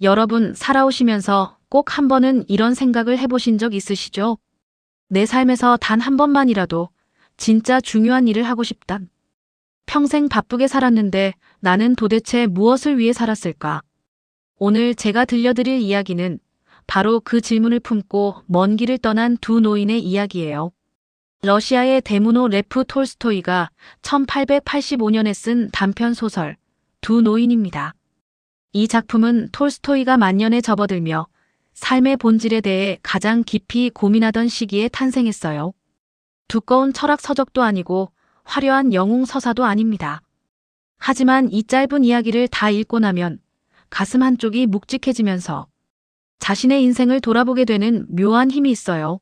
여러분 살아오시면서 꼭 한 번은 이런 생각을 해보신 적 있으시죠? 내 삶에서 단 한 번만이라도 진짜 중요한 일을 하고 싶다. 평생 바쁘게 살았는데 나는 도대체 무엇을 위해 살았을까? 오늘 제가 들려드릴 이야기는 바로 그 질문을 품고 먼 길을 떠난 두 노인의 이야기예요. 러시아의 대문호 레프 톨스토이가 1885년에 쓴 단편 소설 두 노인입니다. 이 작품은 톨스토이가 만년에 접어들며 삶의 본질에 대해 가장 깊이 고민하던 시기에 탄생했어요. 두꺼운 철학 서적도 아니고 화려한 영웅 서사도 아닙니다. 하지만 이 짧은 이야기를 다 읽고 나면 가슴 한쪽이 묵직해지면서 자신의 인생을 돌아보게 되는 묘한 힘이 있어요.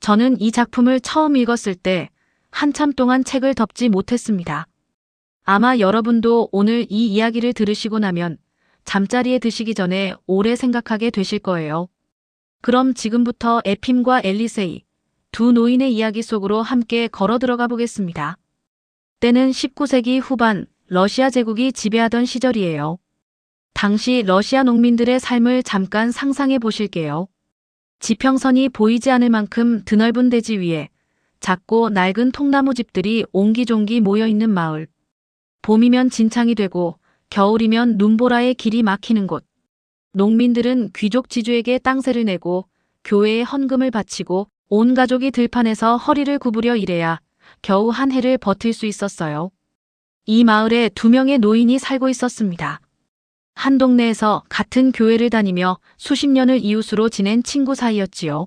저는 이 작품을 처음 읽었을 때 한참 동안 책을 덮지 못했습니다. 아마 여러분도 오늘 이 이야기를 들으시고 나면 잠자리에 드시기 전에 오래 생각하게 되실 거예요. 그럼 지금부터 에핌과 엘리세이, 두 노인의 이야기 속으로 함께 걸어 들어가 보겠습니다. 때는 19세기 후반 러시아 제국이 지배하던 시절이에요. 당시 러시아 농민들의 삶을 잠깐 상상해 보실게요. 지평선이 보이지 않을 만큼 드넓은 대지 위에 작고 낡은 통나무 집들이 옹기종기 모여있는 마을. 봄이면 진창이 되고 겨울이면 눈보라에 길이 막히는 곳. 농민들은 귀족 지주에게 땅세를 내고 교회에 헌금을 바치고 온 가족이 들판에서 허리를 구부려 일해야 겨우 한 해를 버틸 수 있었어요. 이 마을에 두 명의 노인이 살고 있었습니다. 한 동네에서 같은 교회를 다니며 수십 년을 이웃으로 지낸 친구 사이였지요.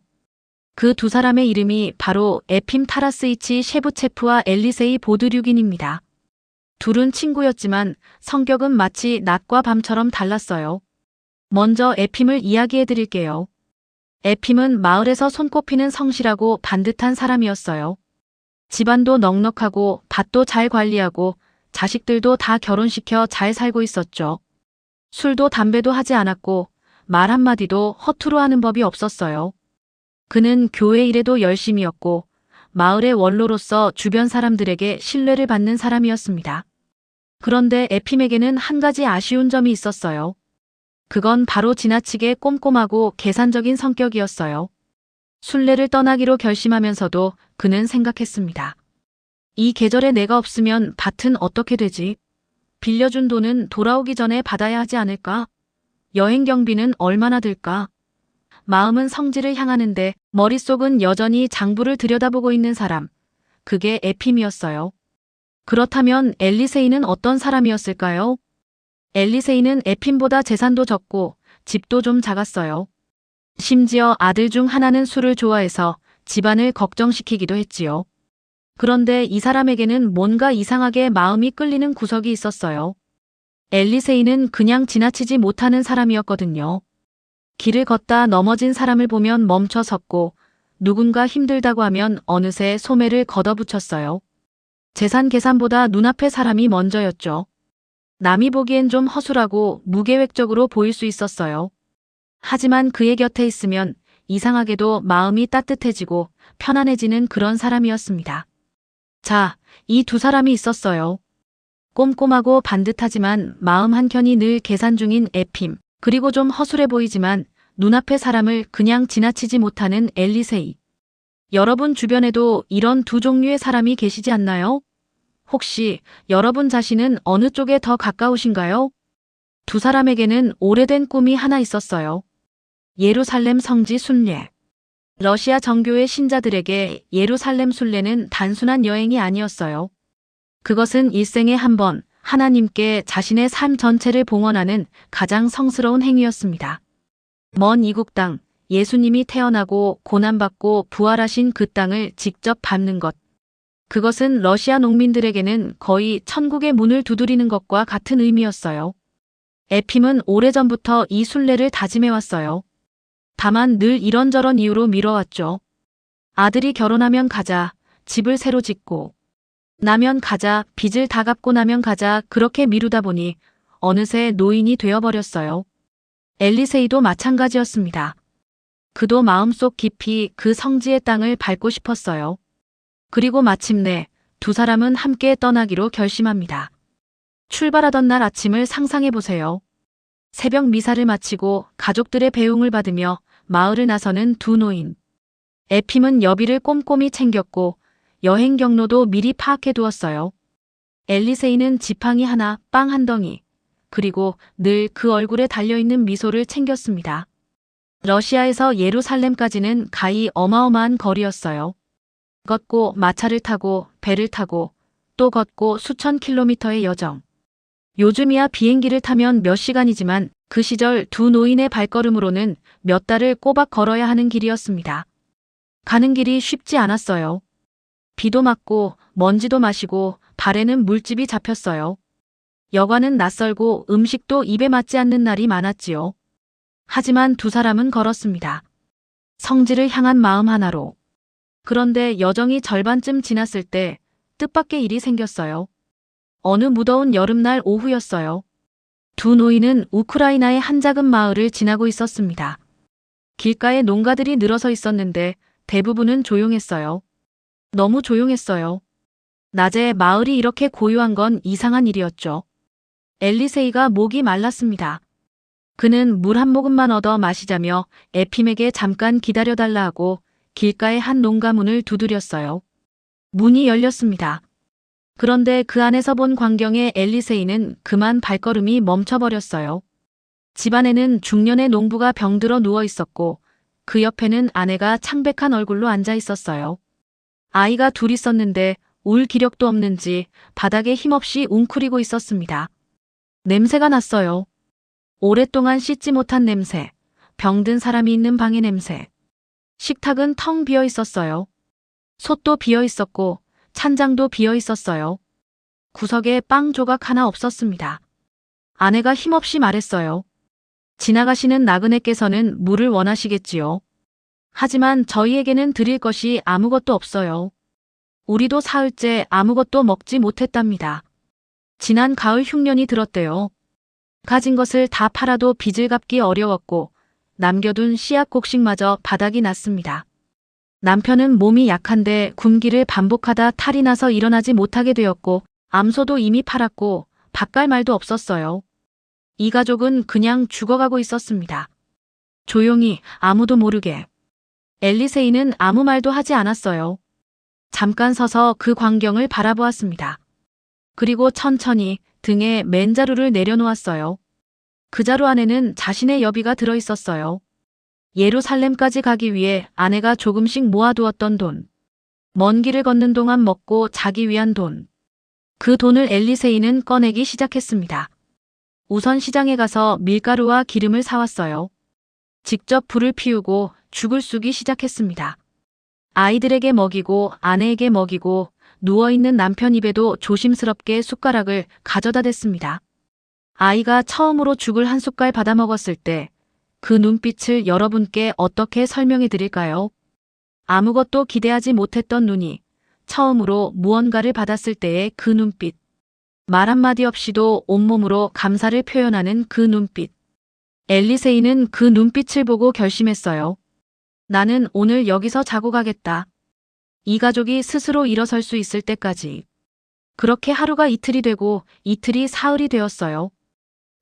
그 두 사람의 이름이 바로 에핌 타라스이치 셰브체프와 엘리세이 보드류긴입니다. 둘은 친구였지만 성격은 마치 낮과 밤처럼 달랐어요. 먼저 에핌을 이야기해 드릴게요. 에핌은 마을에서 손꼽히는 성실하고 반듯한 사람이었어요. 집안도 넉넉하고 밭도 잘 관리하고 자식들도 다 결혼시켜 잘 살고 있었죠. 술도 담배도 하지 않았고 말 한마디도 허투루 하는 법이 없었어요. 그는 교회 일에도 열심이었고 마을의 원로로서 주변 사람들에게 신뢰를 받는 사람이었습니다. 그런데 에핌에게는 한 가지 아쉬운 점이 있었어요. 그건 바로 지나치게 꼼꼼하고 계산적인 성격이었어요. 순례를 떠나기로 결심하면서도 그는 생각했습니다. 이 계절에 내가 없으면 밭은 어떻게 되지? 빌려준 돈은 돌아오기 전에 받아야 하지 않을까? 여행 경비는 얼마나 들까? 마음은 성지를 향하는데 머릿속은 여전히 장부를 들여다보고 있는 사람. 그게 에핌이었어요. 그렇다면 엘리세이는 어떤 사람이었을까요? 엘리세이는 에핌보다 재산도 적고 집도 좀 작았어요. 심지어 아들 중 하나는 술을 좋아해서 집안을 걱정시키기도 했지요. 그런데 이 사람에게는 뭔가 이상하게 마음이 끌리는 구석이 있었어요. 엘리세이는 그냥 지나치지 못하는 사람이었거든요. 길을 걷다 넘어진 사람을 보면 멈춰 섰고 누군가 힘들다고 하면 어느새 소매를 걷어붙였어요. 재산 계산보다 눈앞의 사람이 먼저였죠. 남이 보기엔 좀 허술하고 무계획적으로 보일 수 있었어요. 하지만 그의 곁에 있으면 이상하게도 마음이 따뜻해지고 편안해지는 그런 사람이었습니다. 자, 이 두 사람이 있었어요. 꼼꼼하고 반듯하지만 마음 한켠이 늘 계산 중인 에핌, 그리고 좀 허술해 보이지만 눈앞의 사람을 그냥 지나치지 못하는 엘리세이. 여러분 주변에도 이런 두 종류의 사람이 계시지 않나요? 혹시 여러분 자신은 어느 쪽에 더 가까우신가요? 두 사람에게는 오래된 꿈이 하나 있었어요. 예루살렘 성지 순례. 러시아 정교회 신자들에게 예루살렘 순례는 단순한 여행이 아니었어요. 그것은 일생에 한 번 하나님께 자신의 삶 전체를 봉헌하는 가장 성스러운 행위였습니다. 먼 이국 땅, 예수님이 태어나고 고난받고 부활하신 그 땅을 직접 밟는 것. 그것은 러시아 농민들에게는 거의 천국의 문을 두드리는 것과 같은 의미였어요. 에핌은 오래전부터 이 순례를 다짐해왔어요. 다만 늘 이런저런 이유로 미뤄왔죠. 아들이 결혼하면 가자, 집을 새로 짓고 나면 가자, 빚을 다 갚고 나면 가자, 그렇게 미루다 보니 어느새 노인이 되어버렸어요. 엘리세이도 마찬가지였습니다. 그도 마음속 깊이 그 성지의 땅을 밟고 싶었어요. 그리고 마침내 두 사람은 함께 떠나기로 결심합니다. 출발하던 날 아침을 상상해 보세요. 새벽 미사를 마치고 가족들의 배웅을 받으며 마을을 나서는 두 노인. 에핌은 여비를 꼼꼼히 챙겼고 여행 경로도 미리 파악해 두었어요. 엘리세이는 지팡이 하나, 빵 한 덩이, 그리고 늘 그 얼굴에 달려있는 미소를 챙겼습니다. 러시아에서 예루살렘까지는 가히 어마어마한 거리였어요. 걷고 마차를 타고 배를 타고 또 걷고 수천 킬로미터의 여정. 요즘이야 비행기를 타면 몇 시간이지만 그 시절 두 노인의 발걸음으로는 몇 달을 꼬박 걸어야 하는 길이었습니다. 가는 길이 쉽지 않았어요. 비도 맞고 먼지도 마시고 발에는 물집이 잡혔어요. 여관은 낯설고 음식도 입에 맞지 않는 날이 많았지요. 하지만 두 사람은 걸었습니다. 성지를 향한 마음 하나로. 그런데 여정이 절반쯤 지났을 때 뜻밖의 일이 생겼어요. 어느 무더운 여름날 오후였어요. 두 노인은 우크라이나의 한 작은 마을을 지나고 있었습니다. 길가에 농가들이 늘어서 있었는데 대부분은 조용했어요. 너무 조용했어요. 낮에 마을이 이렇게 고요한 건 이상한 일이었죠. 엘리세이가 목이 말랐습니다. 그는 물 한 모금만 얻어 마시자며 에핌에게 잠깐 기다려달라 하고 길가의 한 농가 문을 두드렸어요. 문이 열렸습니다. 그런데 그 안에서 본 광경에 엘리세이는 그만 발걸음이 멈춰버렸어요. 집안에는 중년의 농부가 병들어 누워 있었고 그 옆에는 아내가 창백한 얼굴로 앉아 있었어요. 아이가 둘 있었는데 울 기력도 없는지 바닥에 힘없이 웅크리고 있었습니다. 냄새가 났어요. 오랫동안 씻지 못한 냄새, 병든 사람이 있는 방의 냄새. 식탁은 텅 비어 있었어요. 솥도 비어 있었고 찬장도 비어 있었어요. 구석에 빵 조각 하나 없었습니다. 아내가 힘없이 말했어요. 지나가시는 나그네께서는 물을 원하시겠지요. 하지만 저희에게는 드릴 것이 아무것도 없어요. 우리도 사흘째 아무것도 먹지 못했답니다. 지난 가을 흉년이 들었대요. 가진 것을 다 팔아도 빚을 갚기 어려웠고 남겨둔 씨앗 곡식마저 바닥이 났습니다. 남편은 몸이 약한데 굶기를 반복하다 탈이 나서 일어나지 못하게 되었고 암소도 이미 팔았고 밥 갈 말도 없었어요. 이 가족은 그냥 죽어가고 있었습니다. 조용히 아무도 모르게. 엘리세이는 아무 말도 하지 않았어요. 잠깐 서서 그 광경을 바라보았습니다. 그리고 천천히 등에 맨자루를 내려놓았어요. 그 자루 안에는 자신의 여비가 들어있었어요. 예루살렘까지 가기 위해 아내가 조금씩 모아두었던 돈. 먼 길을 걷는 동안 먹고 자기 위한 돈. 그 돈을 엘리세이는 꺼내기 시작했습니다. 우선 시장에 가서 밀가루와 기름을 사왔어요. 직접 불을 피우고 죽을 쑤기 시작했습니다. 아이들에게 먹이고 아내에게 먹이고 누워있는 남편 입에도 조심스럽게 숟가락을 가져다 댔습니다. 아이가 처음으로 죽을 한 숟갈 받아 먹었을 때 그 눈빛을 여러분께 어떻게 설명해 드릴까요? 아무것도 기대하지 못했던 눈이 처음으로 무언가를 받았을 때의 그 눈빛. 말 한마디 없이도 온몸으로 감사를 표현하는 그 눈빛. 엘리세이는 그 눈빛을 보고 결심했어요. 나는 오늘 여기서 자고 가겠다. 이 가족이 스스로 일어설 수 있을 때까지. 그렇게 하루가 이틀이 되고 이틀이 사흘이 되었어요.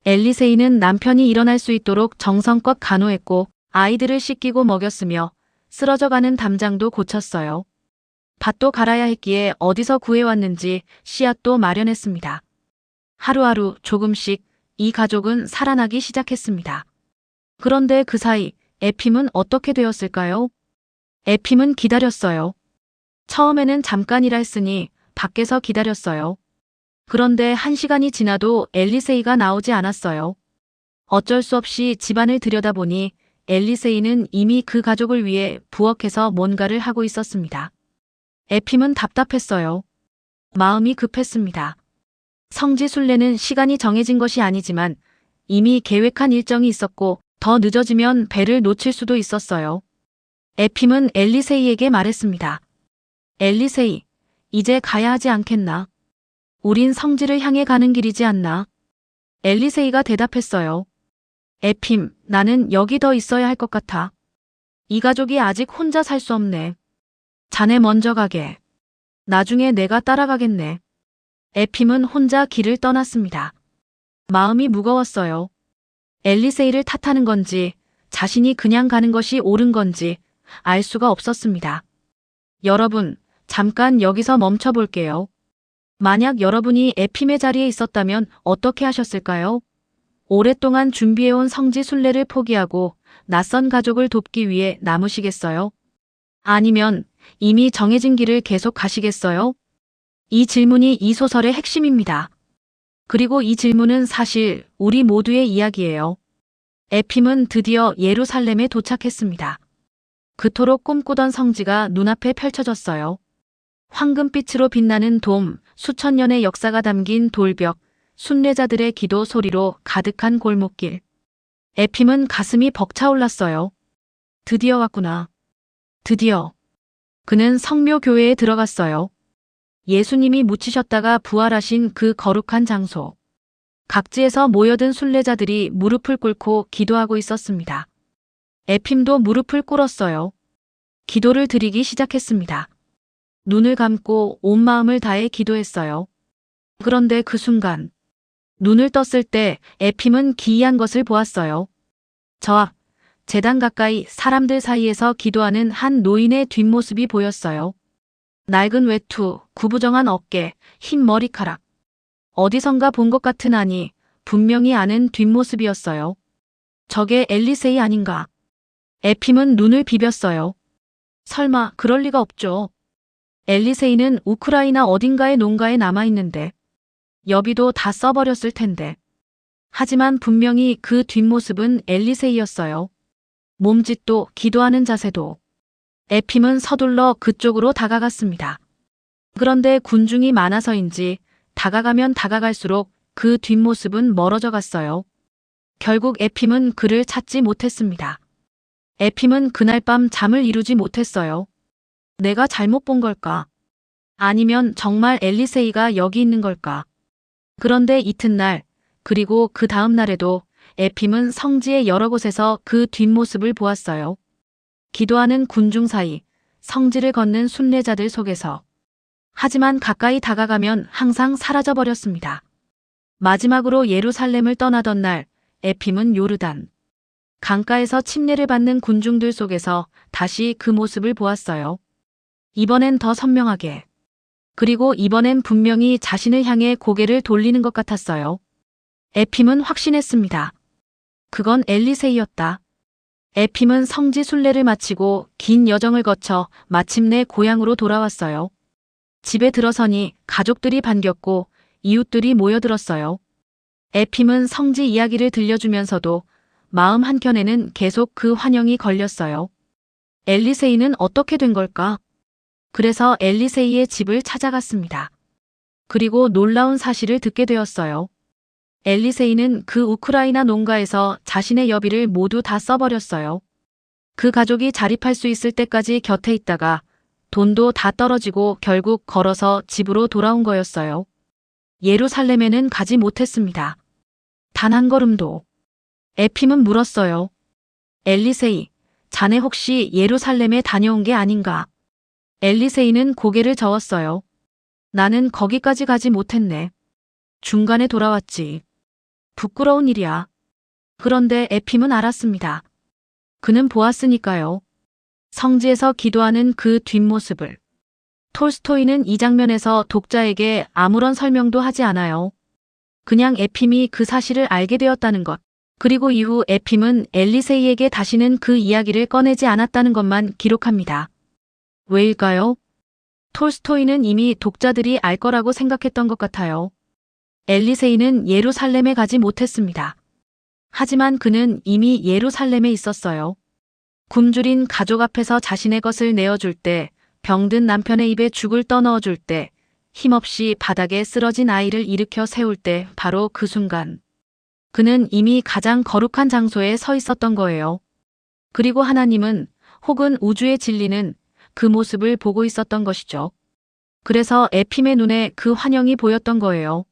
엘리세이는 남편이 일어날 수 있도록 정성껏 간호했고 아이들을 씻기고 먹였으며 쓰러져가는 담장도 고쳤어요. 밭도 갈아야 했기에 어디서 구해왔는지 씨앗도 마련했습니다. 하루하루 조금씩 이 가족은 살아나기 시작했습니다. 그런데 그 사이 에핌은 어떻게 되었을까요? 에핌은 기다렸어요. 처음에는 잠깐이라 했으니 밖에서 기다렸어요. 그런데 1시간이 지나도 엘리세이가 나오지 않았어요. 어쩔 수 없이 집안을 들여다보니 엘리세이는 이미 그 가족을 위해 부엌에서 뭔가를 하고 있었습니다. 에핌은 답답했어요. 마음이 급했습니다. 성지순례는 시간이 정해진 것이 아니지만 이미 계획한 일정이 있었고 더 늦어지면 배를 놓칠 수도 있었어요. 에핌은 엘리세이에게 말했습니다. 엘리세이, 이제 가야 하지 않겠나? 우린 성지를 향해 가는 길이지 않나? 엘리세이가 대답했어요. 에핌, 나는 여기 더 있어야 할 것 같아. 이 가족이 아직 혼자 살 수 없네. 자네 먼저 가게. 나중에 내가 따라가겠네. 에핌은 혼자 길을 떠났습니다. 마음이 무거웠어요. 엘리세이를 탓하는 건지 자신이 그냥 가는 것이 옳은 건지 알 수가 없었습니다. 여러분, 잠깐 여기서 멈춰 볼게요. 만약 여러분이 에핌의 자리에 있었다면 어떻게 하셨을까요? 오랫동안 준비해온 성지 순례를 포기하고 낯선 가족을 돕기 위해 남으시겠어요? 아니면 이미 정해진 길을 계속 가시겠어요? 이 질문이 이 소설의 핵심입니다. 그리고 이 질문은 사실 우리 모두의 이야기예요. 에핌은 드디어 예루살렘에 도착했습니다. 그토록 꿈꾸던 성지가 눈앞에 펼쳐졌어요. 황금빛으로 빛나는 돔, 수천 년의 역사가 담긴 돌벽, 순례자들의 기도 소리로 가득한 골목길. 에핌은 가슴이 벅차올랐어요. 드디어 왔구나. 드디어. 그는 성묘교회에 들어갔어요. 예수님이 묻히셨다가 부활하신 그 거룩한 장소. 각지에서 모여든 순례자들이 무릎을 꿇고 기도하고 있었습니다. 에핌도 무릎을 꿇었어요. 기도를 드리기 시작했습니다. 눈을 감고 온 마음을 다해 기도했어요. 그런데 그 순간 눈을 떴을 때 에핌은 기이한 것을 보았어요. 저 앞 제단 가까이 사람들 사이에서 기도하는 한 노인의 뒷모습이 보였어요. 낡은 외투, 구부정한 어깨, 흰 머리카락. 어디선가 본 것 같은 아니 분명히 아는 뒷모습이었어요. 저게 엘리세이 아닌가? 에핌은 눈을 비볐어요. 설마 그럴 리가 없죠. 엘리세이는 우크라이나 어딘가의 농가에 남아있는데 여비도 다 써버렸을 텐데. 하지만 분명히 그 뒷모습은 엘리세이였어요. 몸짓도 기도하는 자세도. 에핌은 서둘러 그쪽으로 다가갔습니다. 그런데 군중이 많아서인지 다가가면 다가갈수록 그 뒷모습은 멀어져 갔어요. 결국 에핌은 그를 찾지 못했습니다. 에핌은 그날 밤 잠을 이루지 못했어요. 내가 잘못 본 걸까? 아니면 정말 엘리세이가 여기 있는 걸까? 그런데 이튿날, 그리고 그 다음 날에도 에핌은 성지의 여러 곳에서 그 뒷모습을 보았어요. 기도하는 군중 사이, 성지를 걷는 순례자들 속에서. 하지만 가까이 다가가면 항상 사라져버렸습니다. 마지막으로 예루살렘을 떠나던 날, 에핌은 요르단 강가에서 침례를 받는 군중들 속에서 다시 그 모습을 보았어요. 이번엔 더 선명하게. 그리고 이번엔 분명히 자신을 향해 고개를 돌리는 것 같았어요. 에핌은 확신했습니다. 그건 엘리세이였다. 에핌은 성지 순례를 마치고 긴 여정을 거쳐 마침내 고향으로 돌아왔어요. 집에 들어서니 가족들이 반겼고 이웃들이 모여들었어요. 에핌은 성지 이야기를 들려주면서도 마음 한켠에는 계속 그 환영이 걸렸어요. 엘리세이는 어떻게 된 걸까? 그래서 엘리세이의 집을 찾아갔습니다. 그리고 놀라운 사실을 듣게 되었어요. 엘리세이는 그 우크라이나 농가에서 자신의 여비를 모두 다 써버렸어요. 그 가족이 자립할 수 있을 때까지 곁에 있다가 돈도 다 떨어지고 결국 걸어서 집으로 돌아온 거였어요. 예루살렘에는 가지 못했습니다. 단 한 걸음도. 에핌은 물었어요. 엘리세이, 자네 혹시 예루살렘에 다녀온 게 아닌가? 엘리세이는 고개를 저었어요. 나는 거기까지 가지 못했네. 중간에 돌아왔지. 부끄러운 일이야. 그런데 에핌은 알았습니다. 그는 보았으니까요. 성지에서 기도하는 그 뒷모습을. 톨스토이는 이 장면에서 독자에게 아무런 설명도 하지 않아요. 그냥 에핌이 그 사실을 알게 되었다는 것. 그리고 이후 에핌은 엘리세이에게 다시는 그 이야기를 꺼내지 않았다는 것만 기록합니다. 왜일까요? 톨스토이는 이미 독자들이 알 거라고 생각했던 것 같아요. 엘리세이는 예루살렘에 가지 못했습니다. 하지만 그는 이미 예루살렘에 있었어요. 굶주린 가족 앞에서 자신의 것을 내어줄 때, 병든 남편의 입에 죽을 떠넣어줄 때, 힘없이 바닥에 쓰러진 아이를 일으켜 세울 때 바로 그 순간. 그는 이미 가장 거룩한 장소에 서 있었던 거예요. 그리고 하나님은 혹은 우주의 진리는 그 모습을 보고 있었던 것이죠. 그래서 에핌의 눈에 그 환영이 보였던 거예요.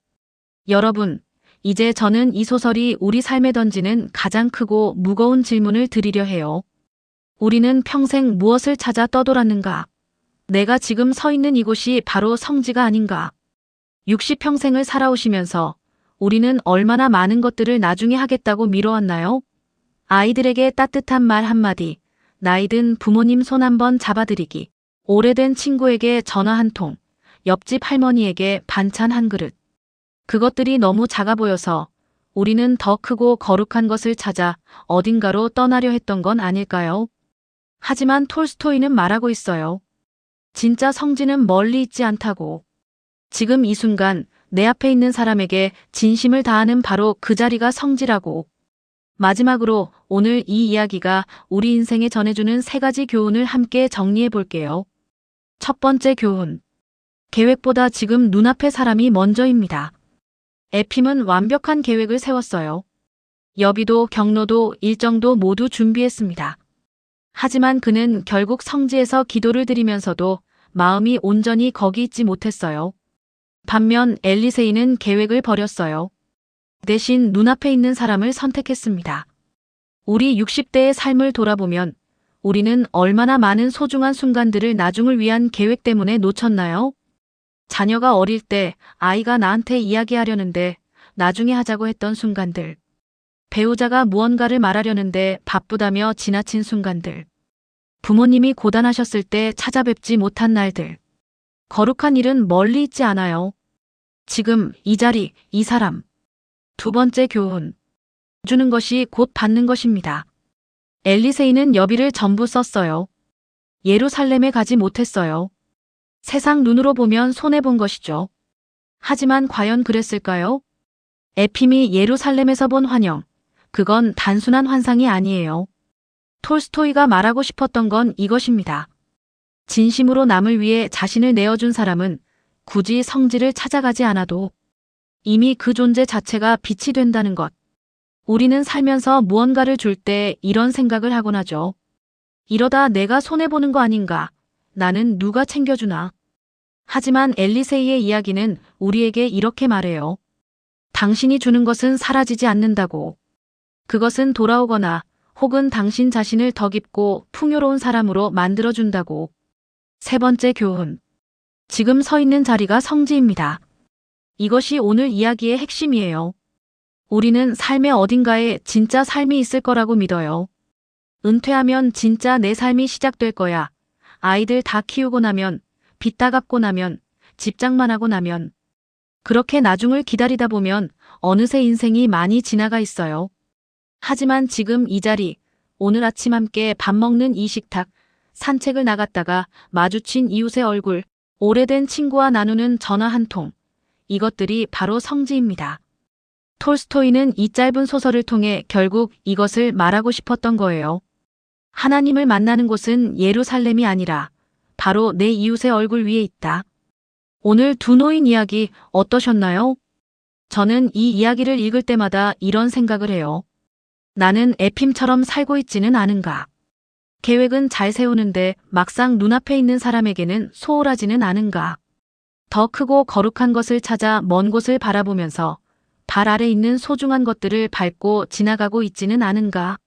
여러분, 이제 저는 이 소설이 우리 삶에 던지는 가장 크고 무거운 질문을 드리려 해요. 우리는 평생 무엇을 찾아 떠돌았는가? 내가 지금 서 있는 이곳이 바로 성지가 아닌가? 60평생을 살아오시면서 우리는 얼마나 많은 것들을 나중에 하겠다고 미뤄왔나요? 아이들에게 따뜻한 말 한마디, 나이든 부모님 손 한번 잡아드리기, 오래된 친구에게 전화 한 통, 옆집 할머니에게 반찬 한 그릇. 그것들이 너무 작아 보여서 우리는 더 크고 거룩한 것을 찾아 어딘가로 떠나려 했던 건 아닐까요? 하지만 톨스토이는 말하고 있어요. 진짜 성지는 멀리 있지 않다고. 지금 이 순간 내 앞에 있는 사람에게 진심을 다하는 바로 그 자리가 성지라고. 마지막으로 오늘 이 이야기가 우리 인생에 전해주는 3가지 교훈을 함께 정리해 볼게요. 첫 번째 교훈. 계획보다 지금 눈앞의 사람이 먼저입니다. 에핌은 완벽한 계획을 세웠어요. 여비도 경로도 일정도 모두 준비했습니다. 하지만 그는 결국 성지에서 기도를 드리면서도 마음이 온전히 거기 있지 못했어요. 반면 엘리세이는 계획을 버렸어요. 대신 눈앞에 있는 사람을 선택했습니다. 우리 60대의 삶을 돌아보면 우리는 얼마나 많은 소중한 순간들을 나중을 위한 계획 때문에 놓쳤나요? 자녀가 어릴 때 아이가 나한테 이야기하려는데 나중에 하자고 했던 순간들. 배우자가 무언가를 말하려는데 바쁘다며 지나친 순간들. 부모님이 고단하셨을 때 찾아뵙지 못한 날들. 거룩한 일은 멀리 있지 않아요. 지금 이 자리, 이 사람. 두 번째 교훈. 주는 것이 곧 받는 것입니다. 엘리세이는 여비를 전부 썼어요. 예루살렘에 가지 못했어요. 세상 눈으로 보면 손해본 것이죠. 하지만 과연 그랬을까요? 에핌이 예루살렘에서 본 환영. 그건 단순한 환상이 아니에요. 톨스토이가 말하고 싶었던 건 이것입니다. 진심으로 남을 위해 자신을 내어준 사람은 굳이 성지를 찾아가지 않아도 이미 그 존재 자체가 빛이 된다는 것. 우리는 살면서 무언가를 줄 때 이런 생각을 하곤 하죠. 이러다 내가 손해보는 거 아닌가? 나는 누가 챙겨주나? 하지만 엘리세이의 이야기는 우리에게 이렇게 말해요. 당신이 주는 것은 사라지지 않는다고. 그것은 돌아오거나 혹은 당신 자신을 더 깊고 풍요로운 사람으로 만들어준다고. 세 번째 교훈. 지금 서 있는 자리가 성지입니다. 이것이 오늘 이야기의 핵심이에요. 우리는 삶의 어딘가에 진짜 삶이 있을 거라고 믿어요. 은퇴하면 진짜 내 삶이 시작될 거야. 아이들 다 키우고 나면, 빚 다 갚고 나면, 집장만 하고 나면. 그렇게 나중을 기다리다 보면 어느새 인생이 많이 지나가 있어요. 하지만 지금 이 자리, 오늘 아침 함께 밥 먹는 이 식탁, 산책을 나갔다가 마주친 이웃의 얼굴, 오래된 친구와 나누는 전화 한 통. 이것들이 바로 성지입니다. 톨스토이는 이 짧은 소설을 통해 결국 이것을 말하고 싶었던 거예요. 하나님을 만나는 곳은 예루살렘이 아니라 바로 내 이웃의 얼굴 위에 있다. 오늘 두 노인 이야기 어떠셨나요? 저는 이 이야기를 읽을 때마다 이런 생각을 해요. 나는 에핌처럼 살고 있지는 않은가? 계획은 잘 세우는데 막상 눈앞에 있는 사람에게는 소홀하지는 않은가? 더 크고 거룩한 것을 찾아 먼 곳을 바라보면서 발 아래 있는 소중한 것들을 밟고 지나가고 있지는 않은가?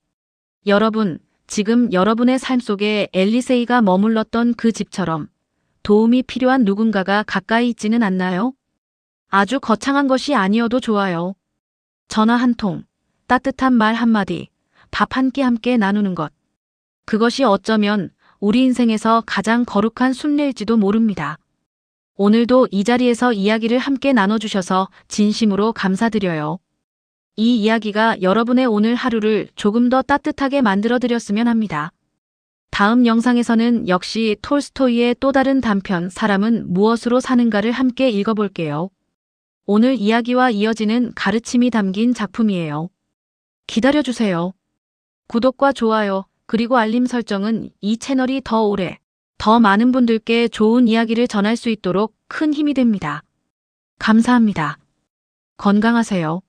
여러분, 지금 여러분의 삶 속에 엘리세이가 머물렀던 그 집처럼 도움이 필요한 누군가가 가까이 있지는 않나요? 아주 거창한 것이 아니어도 좋아요. 전화 한 통, 따뜻한 말 한마디, 밥 한 끼 함께 나누는 것. 그것이 어쩌면 우리 인생에서 가장 거룩한 순례일지도 모릅니다. 오늘도 이 자리에서 이야기를 함께 나눠주셔서 진심으로 감사드려요. 이 이야기가 여러분의 오늘 하루를 조금 더 따뜻하게 만들어드렸으면 합니다. 다음 영상에서는 역시 톨스토이의 또 다른 단편 사람은 무엇으로 사는가를 함께 읽어볼게요. 오늘 이야기와 이어지는 가르침이 담긴 작품이에요. 기다려주세요. 구독과 좋아요 그리고 알림 설정은 이 채널이 더 오래 더 많은 분들께 좋은 이야기를 전할 수 있도록 큰 힘이 됩니다. 감사합니다. 건강하세요.